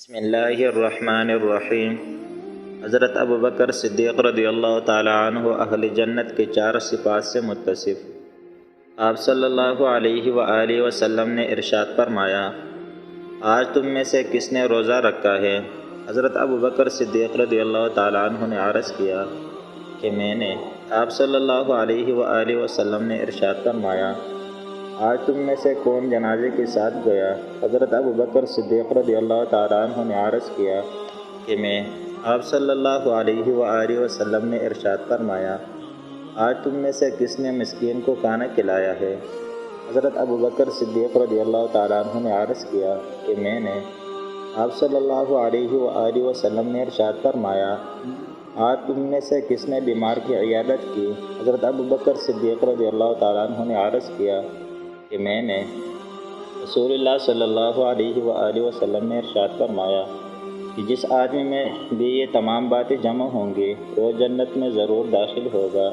بسم اللہ الرحمن الرحیم۔ حضرت ابوبکر صدیق رضی اللہ تعالیٰ عنہ اہل جنت کے 4 صفات سے متصف۔ آپ صلی اللہ علیہ وآلہ وسلم نے ارشاد فرمایا، آج تم میں سے کس نے روزہ رکھا ہے؟ حضرت ابوبکر صدیق رضی اللہ تعالیٰ عنہ نے عرض کیا کہ میں نے۔ آپ صلی اللہ علیہ وآلہ وسلم نے ارشاد فرمایا، آج تم میں سے کون جنازے کے ساتھ گیا؟ حضرت ابوبکر صدیق رضی اللہ تعالیٰ عنہ نے عرض کیا کہ میں۔ آپ صلی اللہ علیہ وآلہ وسلم نے ارشاد فرمایا، آج تم میں سے کس نے مسکین کو کھانا کھلایا ہے؟ حضرت ابوبکر صدیق رضی اللہ تعالیٰ عنہ نے عرض کیا کہ میں نے۔ آپ صلی اللہ علیہ وآلہ وسلم نے ارشاد فرمایا، آج تم میں سے کس نے بیمار کی عیادت کی؟ حضرت ابوبکر صدیق رضی اللہ تعالیٰ عنہ نے عرض کیا کہ میں نے۔ رسول اللہ صلی اللہ علیہ وآلہ وسلم نے ارشاد فرمایا کہ جس آدمی میں بھی یہ تمام باتیں جمع ہوں گی وہ جنت میں ضرور داخل ہوگا۔